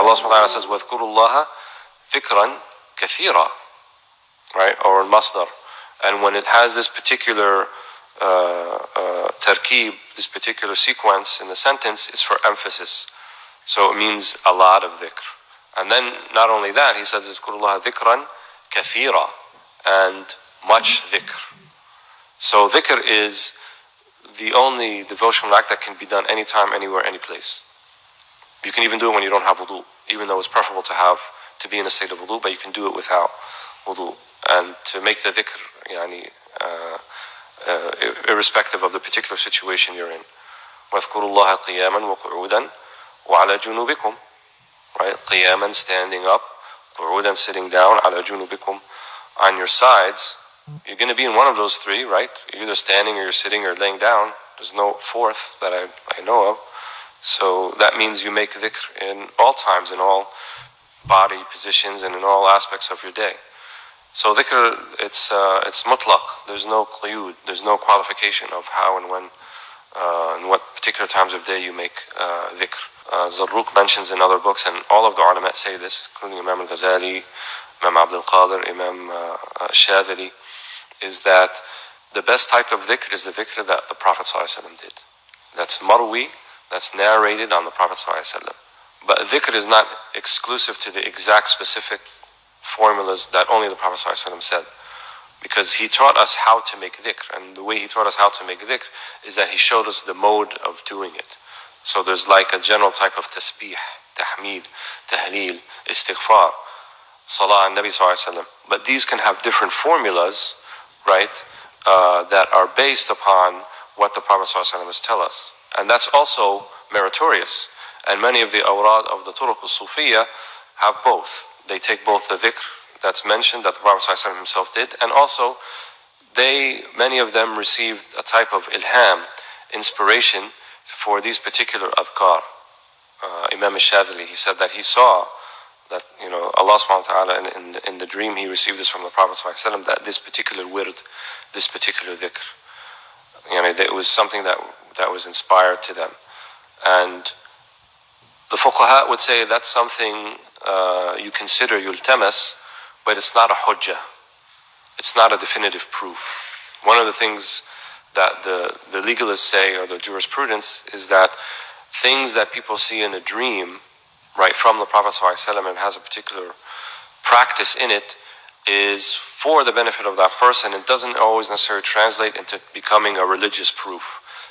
Allah subhanahu wa ta'ala says, وَاذْكُرُوا اللَّهَ ذِكْرًا كَثِيرًا, right? Or masdar. And when it has this particular tarkib, this particular sequence in the sentence, it's for emphasis. So it means a lot of dhikr. And then not only that, he says, اذْكُرُوا اللَّهَ ذِكْرًا كَثِيرًا, and much dhikr. So dhikr is the only devotional act that can be done anytime, anywhere, any place. You can even do it when you don't have wudu, even though it's preferable to be in a state of wudu, but you can do it without wudu. And to make the dhikr, irrespective of the particular situation you're in. وَاذْكُرُوا اللَّهَ قِيَامًا وَقُعُودًا وَعَلَى جُنُوبِكُمْ. Right? قِيَامًا, standing up, قُعُودًا, sitting down, عَلَى جُنُوبِكُمْ, on your sides. You're going to be in one of those three, right? You're either standing or you're sitting or laying down. There's no fourth that I know of. So that means you make dhikr in all times, in all body positions, and in all aspects of your day. So dhikr, it's mutlaq. There's no qiyud. There's no qualification of how and when, and what particular times of day you make dhikr. Zarruq mentions in other books, and all of the ulama say this, including Imam al-Ghazali, Imam Abdul Qadir, Imam Shadili, is that the best type of dhikr is the dhikr that the Prophet ﷺ did. That's marwi, that's narrated on the Prophet ﷺ. But dhikr is not exclusive to the exact specific formulas that only the Prophet ﷺ said. Because he taught us how to make dhikr. And the way he taught us how to make dhikr is that he showed us the mode of doing it. So there's like a general type of tasbih, tahmeed, tahleel, istighfar, salah and Nabi ﷺ. But these can have different formulas, right, that are based upon what the Prophet ﷺ has tell us. And that's also meritorious. And many of the awrad of the turuq al-sufiyya have both. They take both the dhikr that's mentioned that the Prophet ﷺ himself did, and also many of them received a type of ilham, inspiration for these particular adhkar. Imam al-Shadili, he said that he saw that, Allah subhanahu wa ta'ala in the dream he received this from the Prophet ﷺ, that this particular wird, this particular dhikr, it was something that was inspired to them. And the fuqaha would say that's something you consider yultamas, but it's not a hujjah. It's not a definitive proof. One of the things that the legalists say, or the jurisprudence, is that things that people see in a dream, right, from the Prophet ﷺ, and has a particular practice in it, is for the benefit of that person. It doesn't always necessarily translate into becoming a religious proof.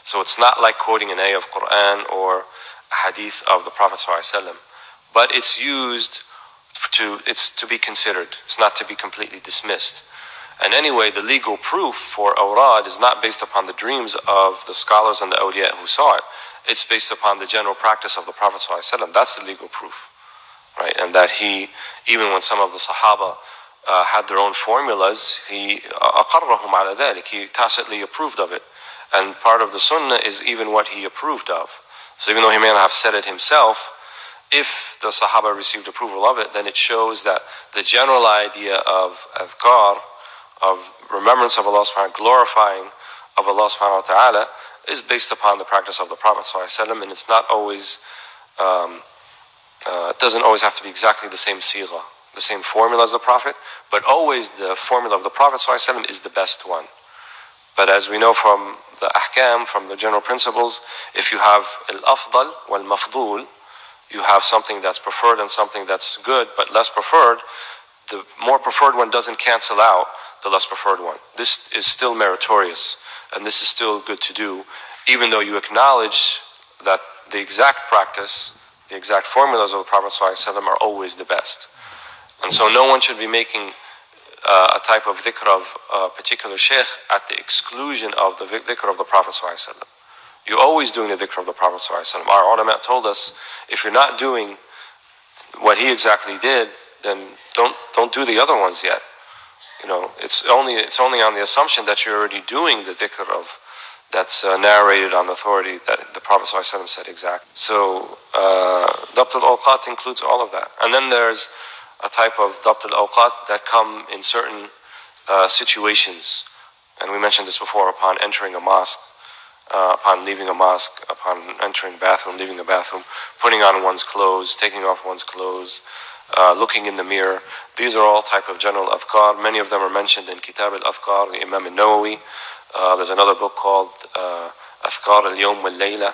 So it's not like quoting an ayah of Quran or a hadith of the Prophet ﷺ. But it's used it's to be considered. It's not to be completely dismissed. And anyway, the legal proof for awrad is not based upon the dreams of the scholars and the awliya who saw it. It's based upon the general practice of the Prophet ﷺ. That's the legal proof, right? And that he, even when some of the Sahaba had their own formulas, he aqarrahum ala dhalik. He tacitly approved of it. And part of the sunnah is even what he approved of. So even though he may not have said it himself, if the Sahaba received approval of it, then it shows that the general idea of adhkar, of remembrance of Allah subhanahu wa ta'ala, glorifying of Allah subhanahu wa ta'ala, is based upon the practice of the Prophet ﷺ, and it's not always, it doesn't always have to be exactly the same sigha, the same formula as the Prophet, but always the formula of the Prophet ﷺ is the best one. But as we know from the ahkam, from the general principles, if you have al-afdal wal-mafdul, you have something that's preferred and something that's good but less preferred, the more preferred one doesn't cancel out the less preferred one. This is still meritorious, and this is still good to do, even though you acknowledge that the exact practice, the exact formulas of the Prophet ﷺ are always the best. And so no one should be making a type of dhikr of a particular shaykh at the exclusion of the dhikr of the Prophet ﷺ. You're always doing the dhikr of the Prophet ﷺ. Our ulama told us, if you're not doing what he exactly did, then don't do the other ones yet. It's only on the assumption that you're already doing the dhikr of that's narrated on authority that the Prophet ﷺ said exactly. So dabt al-awqat includes all of that. And then there's a type of dabt al-awqat that come in certain situations. And we mentioned this before, upon entering a mosque. upon leaving a mosque, upon entering bathroom, leaving a bathroom, putting on one's clothes, taking off one's clothes, looking in the mirror. These are all type of general adhkar. Many of them are mentioned in Kitab al-Adhkar, the Imam al-Nawawi. There's another book called Adhkar al-Yawm wal-Layla,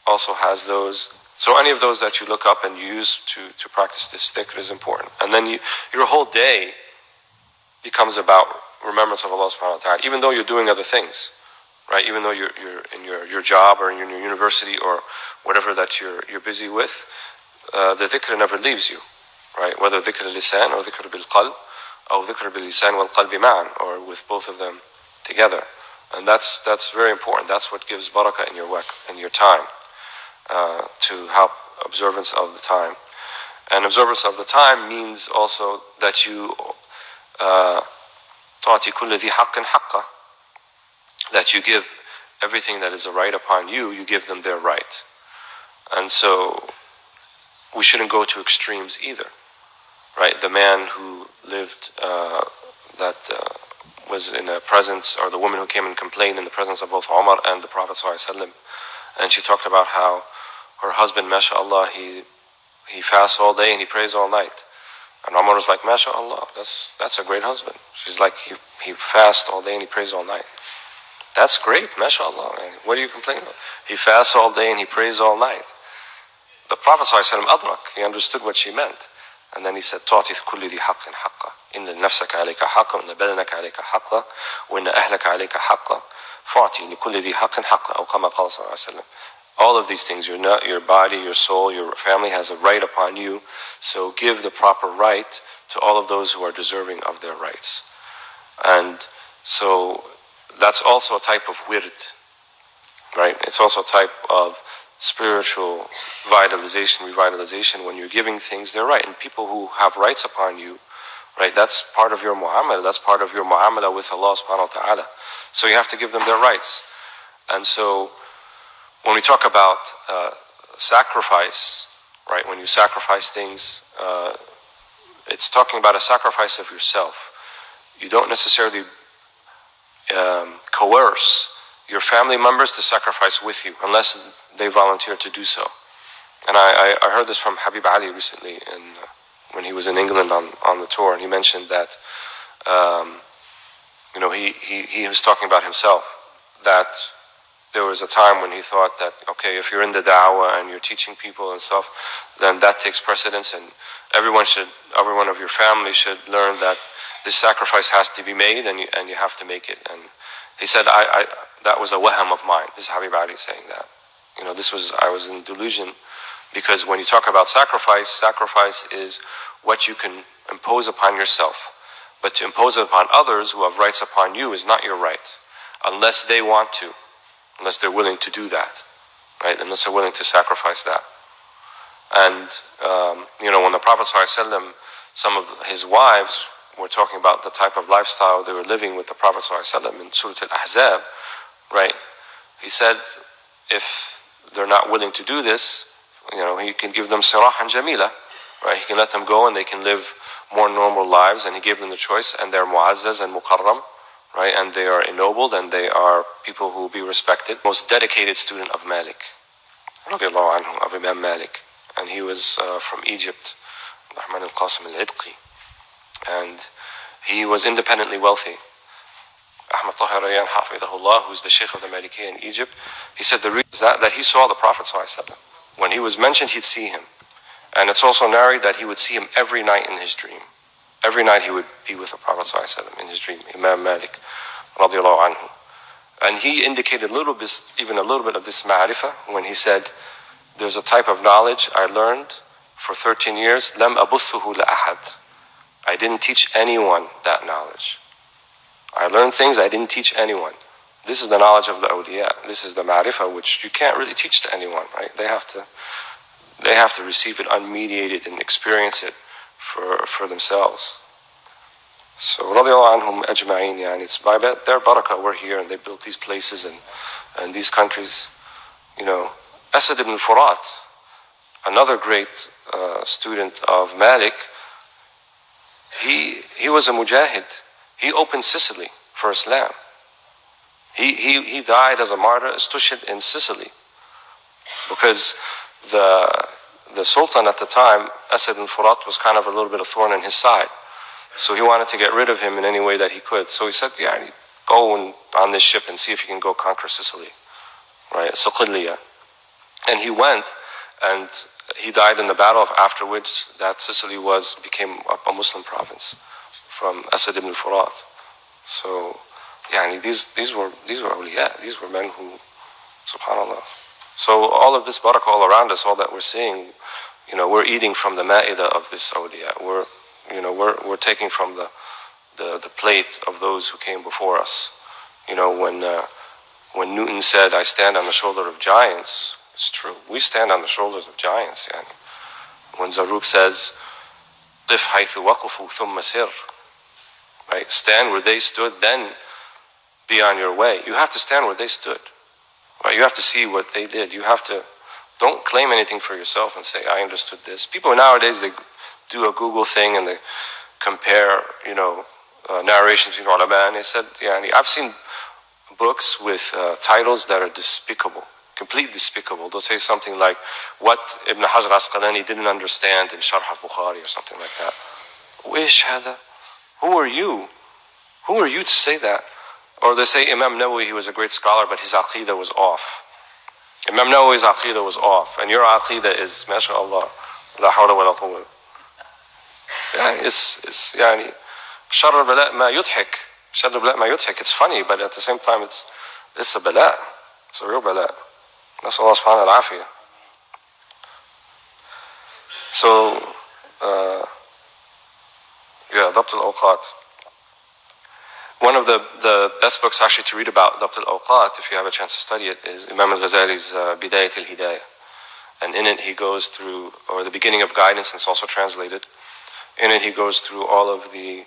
also has those. So any of those that you look up and you use to practice this dhikr is important. And then your whole day becomes about remembrance of Allah subhanahu wa ta'ala, even though you're doing other things, right? Even though you're in your job or in your university or whatever that you're busy with, the dhikr never leaves you, right? Whether dhikr al-lisan or dhikr bil-qalb, or dhikr bil-lisan wal-qalbi ma'an, or with both of them together. And that's very important. That's what gives barakah in your work, in your time, to help observance of the time. And observance of the time means also that you تعطي كل ذي حق حقه, that you give everything that is a right upon you, you give them their right. And so we shouldn't go to extremes either, right? The man who lived was in the presence, or the woman who came and complained in the presence of both Umar and the Prophet ﷺ, and she talked about how her husband, mashallah, he fasts all day and he prays all night. And Umar was like, mashallah, that's a great husband. She's like, he fasts all day and he prays all night. That's great, mashallah. What are you complaining about? He fasts all day and he prays all night. The Prophet ﷺ adrak, he understood what she meant. And then he said, تعطي كل ذي حق حقه إن نفسك عليك حق وإن بدنك عليك حق وإن أهلك عليك حق فاعطي لكل ذي حق حقه أو كما قال صلى الله عليه وسلم. All of these things, your body, your soul, your family has a right upon you. So give the proper right to all of those who are deserving of their rights. And so that's also a type of wird, right? It's also a type of spiritual revitalization when you're giving things their right. And people who have rights upon you, right, that's part of your mu'amala. That's part of your mu'amala with Allah subhanahu wa ta'ala. So you have to give them their rights. And so when we talk about sacrifice, right, when you sacrifice things, it's talking about a sacrifice of yourself. You don't necessarily coerce your family members to sacrifice with you unless they volunteer to do so. And I heard this from Habib Ali recently when he was in England on the tour, and he mentioned that he was talking about himself, that there was a time when he thought that, okay, if you're in the da'wah and you're teaching people and stuff, then that takes precedence, and everyone of your family should learn that this sacrifice has to be made, and you have to make it. And he said, that was a waham of mine. This is Habib Ali saying that. I was in delusion, because when you talk about sacrifice is what you can impose upon yourself. But to impose it upon others who have rights upon you is not your right, unless they want to, unless they're willing to do that, right? Unless they're willing to sacrifice that. And, when the Prophet ﷺ, some of his wives were talking about the type of lifestyle they were living with the Prophet ﷺ in Surah Al-Ahzab, right? He said, if they're not willing to do this, he can give them sirahan jamila, right? He can let them go and they can live more normal lives, and he gave them the choice, and they're mu'azzaz and mukarram, right? And they are ennobled, and they are people who will be respected. Most dedicated student of Malik, radiallahu anhu, of Imam Malik. And he was from Egypt, Rahman al-Qasim al-Idqi. And he was independently wealthy. Ahmad Tahir Rayyan Hafidahullah, who's the Shaykh of the Malikiyya in Egypt, he said the reason is that he saw the Prophet ﷺ. When he was mentioned, he'd see him. And it's also narrated that he would see him every night in his dream. Every night he would be with the Prophet ﷺ in his dream, Imam Malik, radiallahu anhu. And he indicated even a little bit of this ma'rifah when he said, there's a type of knowledge I learned for 13 years, lam abuthuhu la ahad. I didn't teach anyone that knowledge. I learned things I didn't teach anyone. This is the knowledge of the awliya. This is the ma'rifah which you can't really teach to anyone, right? They have to receive it unmediated and experience it for themselves. So radiallahu anhum ajma'in, it's by their barakah we're here, and they built these places and these countries. Asad ibn Furat, another great student of Malik, he was a mujahid. He opened Sicily for Islam. He died as a martyr, istushhid in Sicily, because the Sultan at the time, Asad al-Furat, was kind of a little bit of thorn in his side. So he wanted to get rid of him in any way that he could. So he said, yeah, go on this ship and see if you can go conquer Sicily, right? Siqiliya. And he went, and he died in the battle, after which that Sicily became a Muslim province from Asad ibn Furat. So, yeah, these were awliya. These were men who, subhanallah. So all of this barakah all around us, all that we're seeing, we're eating from the ma'idah of this awliya. We're taking from the plate of those who came before us. When Newton said, "I stand on the shoulder of giants," it's true. We stand on the shoulders of giants. Yani. When Zarruq says, "Qif haythu waqafu thumma sir," right? Stand where they stood, then be on your way. You have to stand where they stood. Right? You have to see what they did. Don't claim anything for yourself and say, "I understood this." People nowadays, they do a Google thing and they compare, narrations between ulama, and they said, I've seen books with titles that are despicable, completely despicable. They'll say something like, "What Ibn Hajar Asqalani didn't understand in Sharh al-Bukhari," or something like that. Wish hada? Who are you? Who are you to say that? Or they say Imam Nawawi, he was a great scholar, but his aqidah was off. Imam Nawawi's aqidah was off, and your aqidah is, mashallah, la hawla wa la quwwata. It's شر البلاء ما يضحك. شر البلاء ما يضحك. It's funny, but at the same time, it's a bala. It's a real bala. That's Allah subhanahu wa ta'ala. So, ضبط الأوقات. One of the best books actually to read about ضبط الأوقات, if you have a chance to study it, is Imam al-Ghazali's Bidayat al-Hidayah. And in it he goes through, or the beginning of guidance, and it's also translated. In it he goes through all of the,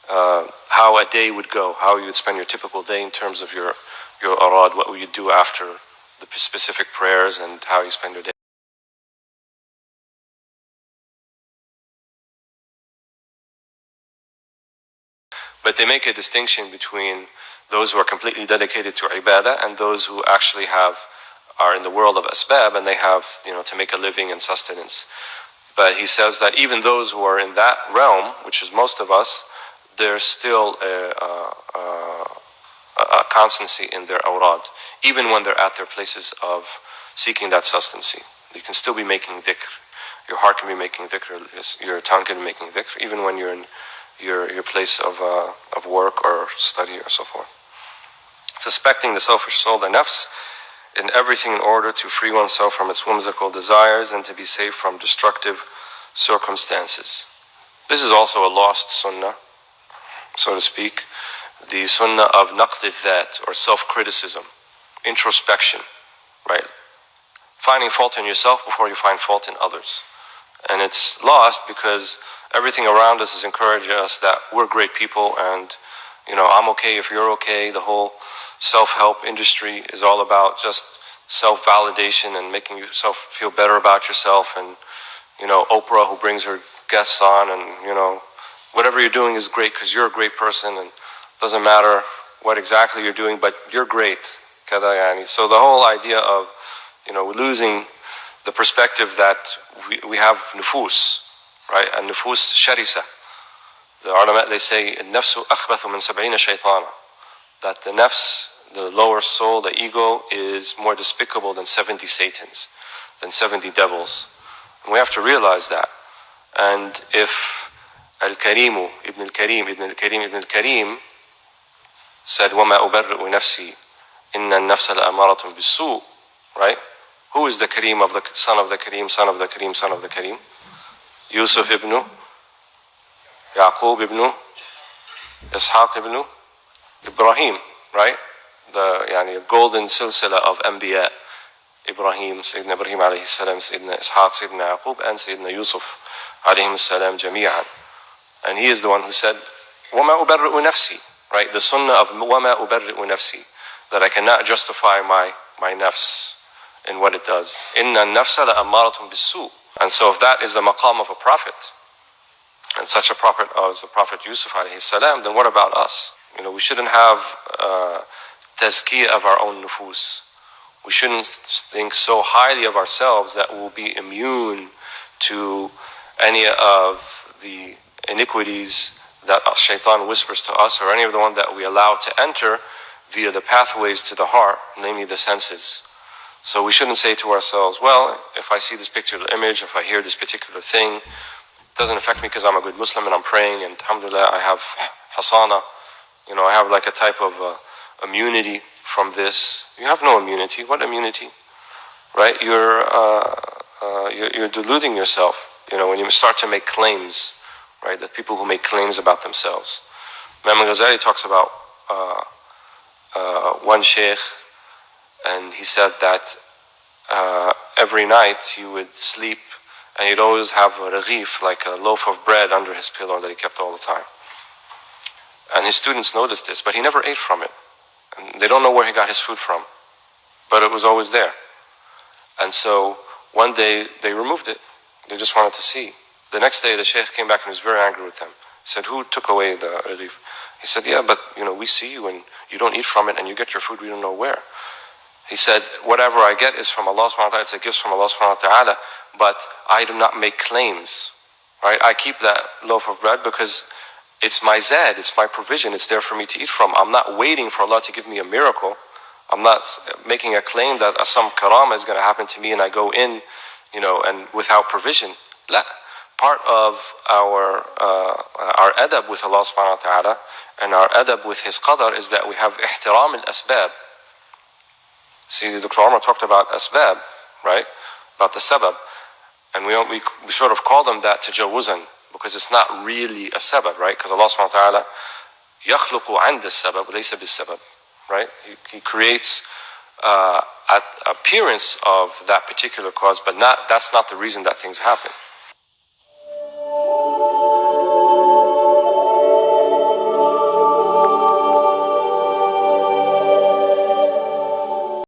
how a day would go, how you would spend your typical day in terms of your arad, what would you do after the specific prayers, and how you spend your day. But they make a distinction between those who are completely dedicated to ibadah and those who actually are in the world of asbab, and they have, to make a living and sustenance. But he says that even those who are in that realm, which is most of us, there's still a constancy in their awrad, even when they're at their places of seeking that sustenance. You can still be making dhikr. Your heart can be making dhikr, your tongue can be making dhikr, even when you're in your place of work or study or so forth. Suspecting the selfish soul, the nafs, in everything in order to free oneself from its whimsical desires and to be safe from destructive circumstances. This is also a lost sunnah, so to speak. The sunnah of naqd al-dhat, or self-criticism, introspection, right? Finding fault in yourself before you find fault in others. And it's lost because everything around us is encouraging us that we're great people, and I'm okay if you're okay. The whole self-help industry is all about just self-validation and making yourself feel better about yourself. And Oprah, who brings her guests on, and whatever you're doing is great because you're a great person, and it doesn't matter what exactly you're doing, but you're great. So the whole idea of losing the perspective that we have nufus, right? And nufus sharisa. The ulama, they say, النفس أخبث من 70 شيطانا. That the nafs, the lower soul, the ego, is more despicable than 70 satans, than 70 devils. And we have to realize that. And if Al-Karimu, Ibn al-Karim said, وَمَا أُبَرِّئُ نَفْسِي إِنَّ النَّفْسَ لَأَمَارَةٌ بِالسُّوءِ, right? Who is the Karim of the son of the Karim, son of the Karim, son of the Karim? Yusuf ibn Yaqub ibn Ishaq ibn Ibrahim, right? The golden silsila of Anbiya. Ibrahim, Sayyidina Ibrahim alayhi salam, Sayyidina Ishaq, Sayyidina Yaqub, and Sayyidina Yusuf alayhi salam jami'an. And he is the one who said, وَمَا أُبَرِّئُ نَفْسِي, right? The sunnah of وَمَا أُبَرِّئُ نَفْسِي, that I cannot justify my nafs in what it does. إِنَّ النَّفْسَ لَأَمَّارَةٌ بِالسُّوءِ. And so if that is the maqam of a prophet, and such a prophet as the Prophet Yusuf alayhi salam, then what about us? We shouldn't have tazkiyah of our own nufus. We shouldn't think so highly of ourselves that we'll be immune to any of the iniquities that shaitan whispers to us, or any of the one that we allow to enter via the pathways to the heart, namely the senses. So we shouldn't say to ourselves, well, if I see this particular image, if I hear this particular thing, it doesn't affect me because I'm a good Muslim and I'm praying, and alhamdulillah, I have hasana. I have like a type of immunity from this. You have no immunity. What immunity? Right? You're deluding yourself. When you start to make claims, right? That people who make claims about themselves. Imam Ghazali talks about one sheikh, and he said that every night he would sleep, and he'd always have a raghif, like a loaf of bread, under his pillow that he kept all the time. And his students noticed this, but he never ate from it. And they don't know where he got his food from, but it was always there. And so one day they removed it. They just wanted to see. The next day the sheikh came back and was very angry with them. He said, who took away the raghif? He said, yeah, but we see you and you don't eat from it, and you get your food we don't know where. He said, whatever I get is from Allah subhanahu wa ta'ala, it's a gift from Allah subhanahu wa ta'ala, but I do not make claims. Right? I keep that loaf of bread because it's my zad, it's my provision, it's there for me to eat from. I'm not waiting for Allah to give me a miracle. I'm not making a claim that some karama is going to happen to me and I go in, and without provision. La. Part of our adab with Allah subhanahu wa ta'ala and our adab with His qadar is that we have ihtiram al-asbab. See, Dr. Omar talked about asbab, right? About the sabab. And we sort of call them that tajawuzan, because it's not really a sabab, right? Because Allah subhanahu wa ta'ala yakhluqu 'inda as-sabab laysa bis-sabab, right? He creates an appearance of that particular cause, but that's not the reason that things happen.